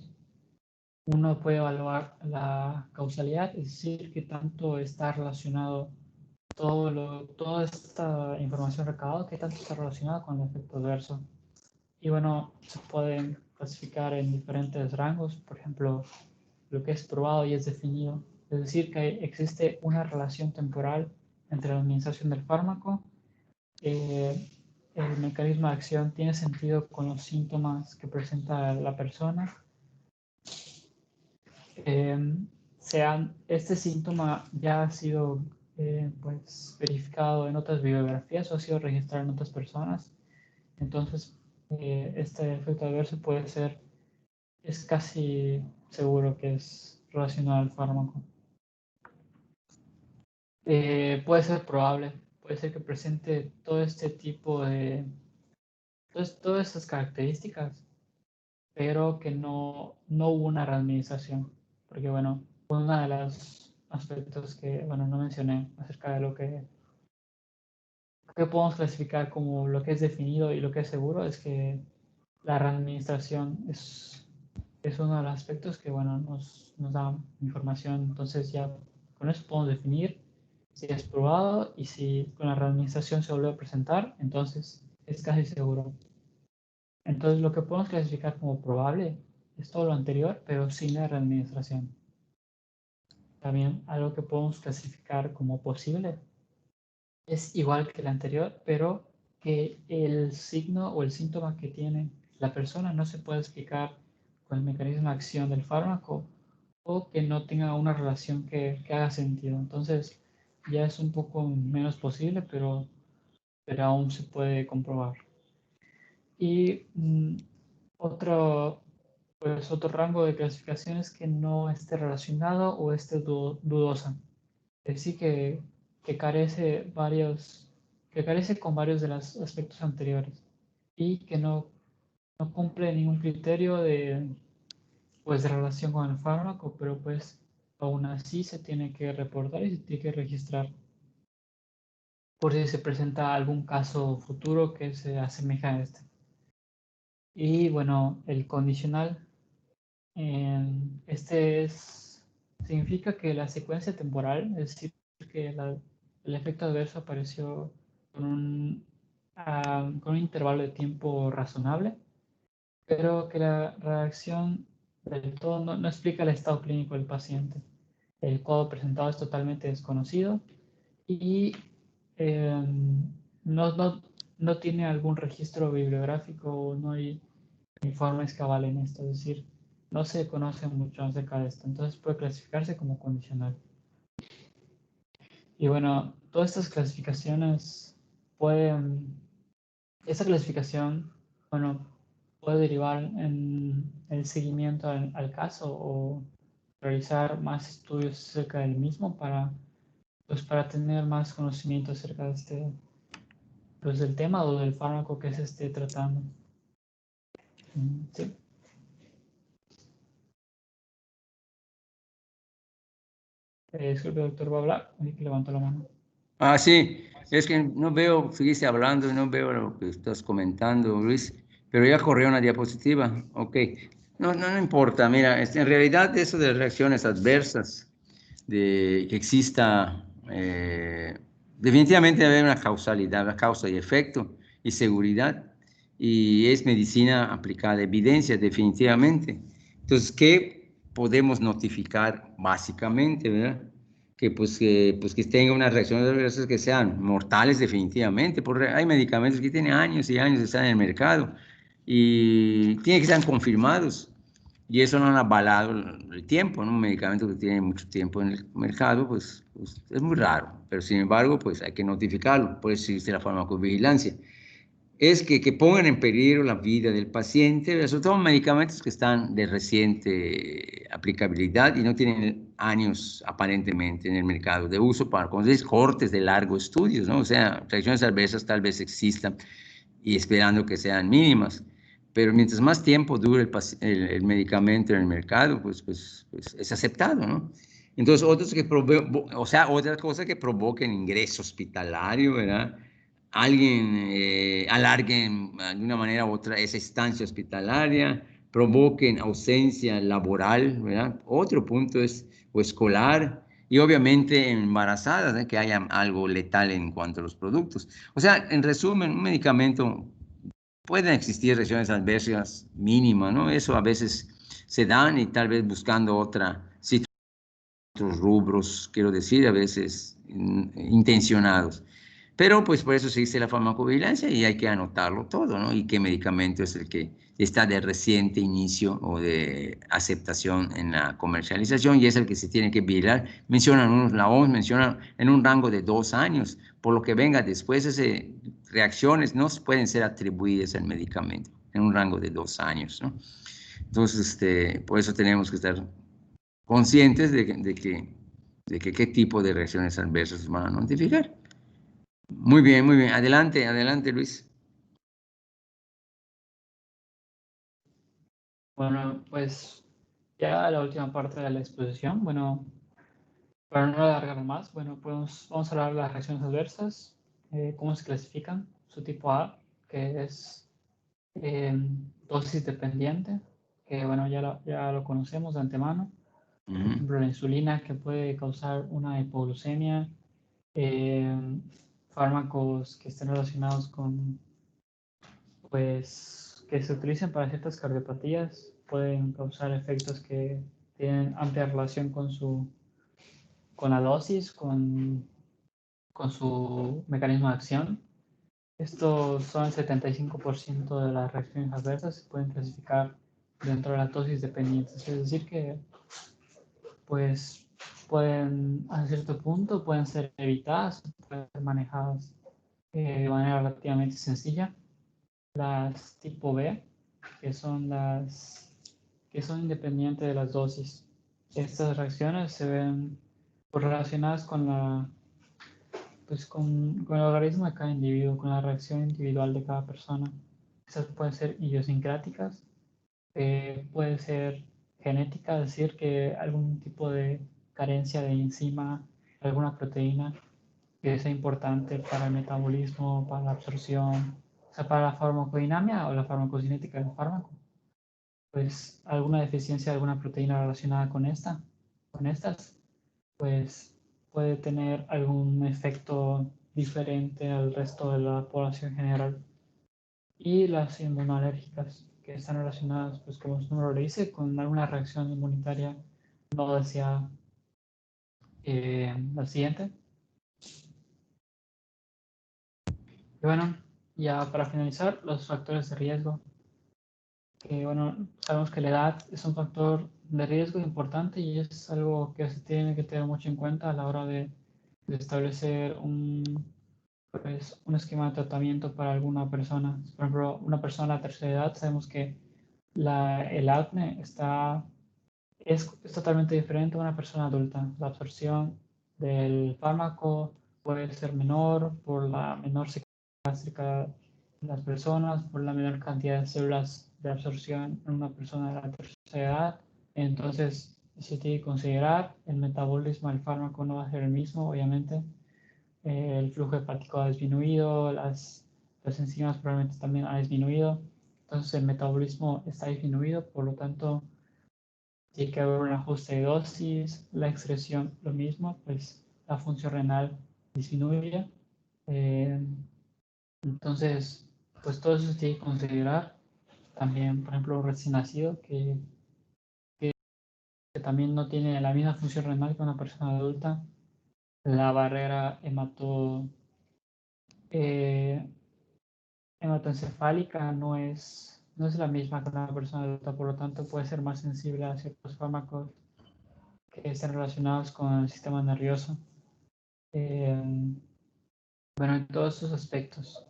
uno puede evaluar la causalidad, es decir, qué tanto está relacionado toda esta información recabada, qué tanto está relacionada con el efecto adverso. Y bueno, se pueden clasificar en diferentes rangos, por ejemplo, lo que es probado y es definido, es decir, que existe una relación temporal entre la administración del fármaco, el mecanismo de acción tiene sentido con los síntomas que presenta la persona. Este síntoma ya ha sido pues, verificado en otras bibliografías o ha sido registrado en otras personas. Entonces, este efecto adverso es casi seguro que es relacionado al fármaco. Puede ser probable, puede ser que presente todo este tipo de, todas estas características, pero que no hubo una readministración, porque bueno, uno de los aspectos que, bueno, no mencioné acerca de lo que que podemos clasificar como lo que es definido y lo que es seguro es que la readministración es uno de los aspectos que, bueno, nos da información. Entonces ya con eso podemos definir si es probado y si con la readministración se vuelve a presentar, entonces es casi seguro. Entonces lo que podemos clasificar como probable es todo lo anterior, pero sin la readministración. También algo que podemos clasificar como posible es igual que el anterior, pero que el signo o el síntoma que tiene la persona no se puede explicar con el mecanismo de acción del fármaco o que no tenga una relación que haga sentido. Entonces ya es un poco menos posible, pero aún se puede comprobar. Y otro rango de clasificaciones que no esté relacionado o esté dudosa. Es decir, que carece con varios de los aspectos anteriores y que no cumple ningún criterio de relación con el fármaco, pero pues aún así se tiene que reportar y se tiene que registrar por si se presenta algún caso futuro que se asemeja a este. Y bueno, el condicional, significa que la secuencia temporal, es decir, que el efecto adverso apareció con un intervalo de tiempo razonable, pero que la reacción del todo no explica el estado clínico del paciente. El cuadro presentado es totalmente desconocido y no tiene algún registro bibliográfico, no hay informes que avalen esto, es decir, no se conoce mucho acerca de esto, entonces puede clasificarse como condicional. Y bueno, todas estas clasificaciones esta clasificación, bueno, puede derivar en el seguimiento al caso o realizar más estudios acerca del mismo para tener más conocimiento acerca de del tema o del fármaco que se esté tratando. Sí. Disculpe, doctor, ¿va a hablar? Ahí que levantó la mano. Ah, sí, es que no veo, seguiste hablando y no veo lo que estás comentando, Luis, pero ya corrió una diapositiva, ok. No importa, mira, en realidad eso de reacciones adversas, de que exista, definitivamente debe haber una causalidad, una causa y efecto y seguridad, y es medicina aplicada, evidencia definitivamente. Entonces, ¿qué podemos notificar básicamente, verdad? Que tenga unas reacciones adversas que sean mortales definitivamente, porque hay medicamentos que tienen años y años de estar en el mercado y tienen que estar confirmados y eso no han avalado el tiempo, ¿no? Un medicamento que tiene mucho tiempo en el mercado, pues es muy raro, pero sin embargo, pues hay que notificarlo, por eso existe la farmacovigilancia. Es que pongan en peligro la vida del paciente, sobre todo medicamentos que están de reciente aplicabilidad y no tienen años aparentemente en el mercado de uso para, como dices, cortes de largos estudios, ¿no? O sea, reacciones adversas tal vez existan y esperando que sean mínimas, pero mientras más tiempo dure el medicamento en el mercado, pues es aceptado, ¿no? Entonces, otra cosa que provoquen ingreso hospitalario, ¿verdad? Alguien alarguen de una manera u otra esa estancia hospitalaria, provoquen ausencia laboral, ¿verdad? Otro punto es, o escolar, y obviamente embarazadas, ¿eh? Que haya algo letal en cuanto a los productos. O sea, en resumen, un medicamento, pueden existir reacciones adversas mínimas, ¿no? Eso a veces se dan y tal vez buscando otros rubros, quiero decir, a veces intencionados. Pero pues por eso se dice la farmacovigilancia y hay que anotarlo todo, ¿no? Y qué medicamento es el que está de reciente inicio o de aceptación en la comercialización y es el que se tiene que vigilar. La OMS menciona en un rango de 2 años, por lo que venga después, esas reacciones no pueden ser atribuidas al medicamento en un rango de 2 años, ¿no? Entonces, por eso tenemos que estar conscientes de qué tipo de reacciones adversas van a notificar. Muy bien, muy bien. Adelante, adelante, Luis. Bueno, pues ya la última parte de la exposición. Bueno, para no alargar más, bueno, vamos a hablar de las reacciones adversas. cómo se clasifican. Su tipo A, que es dosis dependiente, que bueno, ya lo conocemos de antemano. Por ejemplo, la insulina, que puede causar una hipoglucemia. Fármacos que estén relacionados con, pues, que se utilicen para ciertas cardiopatías, pueden causar efectos que tienen amplia relación con la dosis, con su mecanismo de acción. Estos son el 75% de las reacciones adversas, se pueden clasificar dentro de las dosis dependientes, es decir que pues pueden a cierto punto pueden ser evitadas, pueden ser manejadas de manera relativamente sencilla. Las tipo B, que son independientes de las dosis. Estas reacciones se ven pues, relacionadas con el organismo de cada individuo, con la reacción individual de cada persona. Estas pueden ser idiosincráticas, puede ser genética, es decir, que algún tipo de carencia de enzima, alguna proteína que sea importante para el metabolismo, para la absorción, o sea, para la farmacodinámica o la farmacocinética del fármaco. Pues alguna deficiencia de alguna proteína relacionada con estas, pues puede tener algún efecto diferente al resto de la población general. Y las inmunoalérgicas, que están relacionadas, pues como su nombre lo dice, con alguna reacción inmunitaria no deseada. La siguiente. Y bueno, ya para finalizar, los factores de riesgo. Que bueno, sabemos que la edad es un factor de riesgo importante y es algo que se tiene que tener mucho en cuenta a la hora de establecer un esquema de tratamiento para alguna persona. Por ejemplo, una persona de tercera edad, sabemos que el acné es totalmente diferente a una persona adulta. La absorción del fármaco puede ser menor por la menor secreción gástrica de las personas, por la menor cantidad de células de absorción en una persona de la tercera edad. Entonces, se tiene que considerar el metabolismo del fármaco no va a ser el mismo, obviamente. El flujo hepático ha disminuido, las enzimas probablemente también han disminuido. Entonces, el metabolismo está disminuido, por lo tanto, tiene que haber un ajuste de dosis, la excreción lo mismo, pues la función renal disminuye. Entonces, pues todo eso se tiene que considerar. También, por ejemplo, un recién nacido que también no tiene la misma función renal que una persona adulta. La barrera hematoencefálica no es la misma que una persona adulta, por lo tanto puede ser más sensible a ciertos fármacos que estén relacionados con el sistema nervioso. Bueno, en todos estos aspectos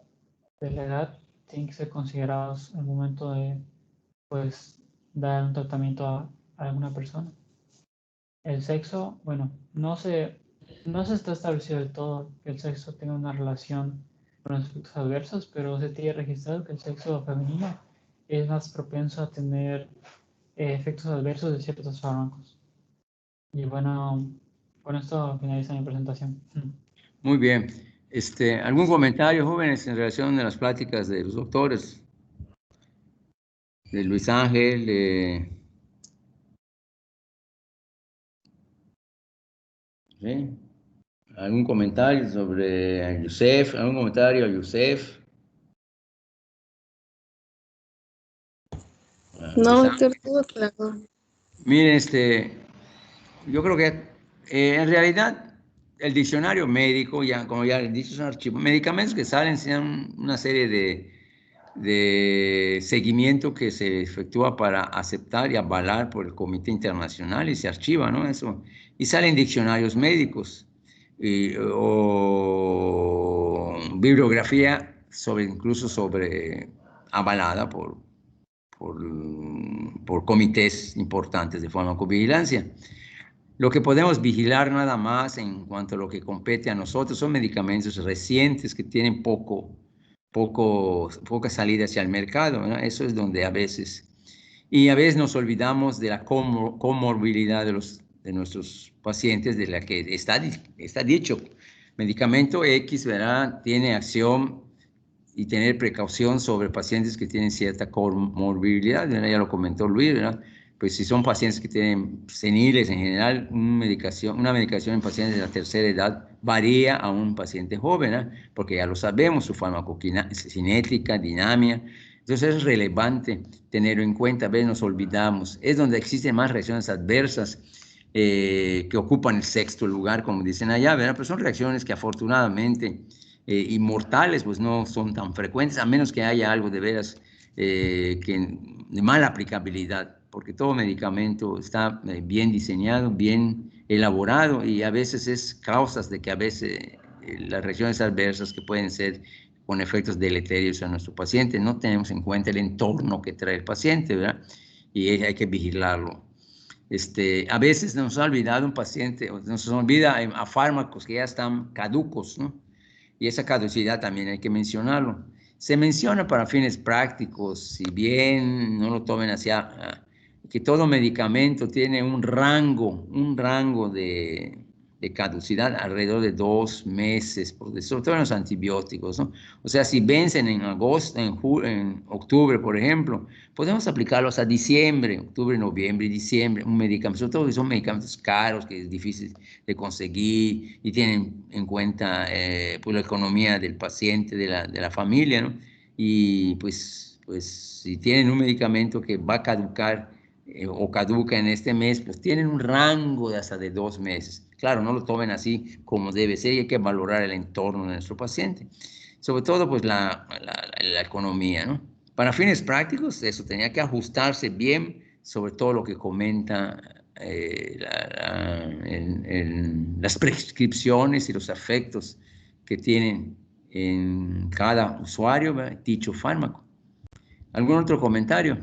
de la edad tienen que ser considerados al momento de pues, dar un tratamiento a alguna persona. El sexo, bueno, no se está establecido del todo que el sexo tenga una relación con los efectos adversos, pero se tiene registrado que el sexo femenino es más propenso a tener efectos adversos de ciertos fármacos. Y bueno, con esto finaliza mi presentación. Muy bien. ¿Algún comentario, jóvenes, en relación a las pláticas de los doctores? De Luis Ángel, ¿sí? ¿Algún comentario sobre Yusef? ¿Algún comentario a Yusef? No, está todo claro. Miren, yo creo que en realidad el diccionario médico, ya, como ya les he dicho, son archivos, medicamentos que salen, sean una serie de seguimiento que se efectúa para aceptar y avalar por el Comité Internacional y se archiva, ¿no? Eso, y salen diccionarios médicos o bibliografía incluso avalada por comités importantes de farmacovigilancia. Lo que podemos vigilar nada más en cuanto a lo que compete a nosotros son medicamentos recientes que tienen poca salida hacia el mercado, ¿no? Eso es donde a veces nos olvidamos de la comorbilidad de nuestros pacientes, de la que está dicho. Medicamento X, ¿verdad? Tiene acción y tener precaución sobre pacientes que tienen cierta comorbilidad, ¿verdad? Ya lo comentó Luis, ¿verdad? Pues si son pacientes que tienen seniles en general, una medicación en pacientes de la tercera edad varía a un paciente joven, ¿verdad? Porque ya lo sabemos, su farmacocinética, dinámica. Entonces es relevante tenerlo en cuenta, a veces nos olvidamos. Es donde existen más reacciones adversas que ocupan el sexto lugar, como dicen allá, ¿verdad? Pero son reacciones que afortunadamente inmortales, pues no son tan frecuentes, a menos que haya algo de veras de mala aplicabilidad, porque todo medicamento está bien diseñado, bien elaborado, y a veces es causas de que a veces las reacciones adversas que pueden ser con efectos deleterios a nuestro paciente, no tenemos en cuenta el entorno que trae el paciente, ¿verdad? Y hay que vigilarlo. A veces nos ha olvidado un paciente, nos olvida a fármacos que ya están caducos, ¿no? Y esa caducidad también hay que mencionarlo. Se menciona para fines prácticos, si bien no lo tomen hacia que todo medicamento tiene un rango de caducidad alrededor de 2 meses, sobre todo en los antibióticos, ¿no? O sea, si vencen en agosto, en octubre, por ejemplo, podemos aplicarlo hasta diciembre, octubre, noviembre y diciembre, un medicamento, sobre todo que son medicamentos caros, que es difícil de conseguir y tienen en cuenta pues la economía del paciente, de la familia, ¿no? Y pues si tienen un medicamento que va a caducar o caduca en este mes, pues tienen un rango de hasta de 2 meses. Claro, no lo tomen así como debe ser y hay que valorar el entorno de nuestro paciente. Sobre todo, pues la economía, ¿no? Para fines prácticos, eso tenía que ajustarse bien sobre todo lo que comenta las prescripciones y los efectos que tienen en cada usuario, ¿verdad? Dicho fármaco. ¿Algún otro comentario?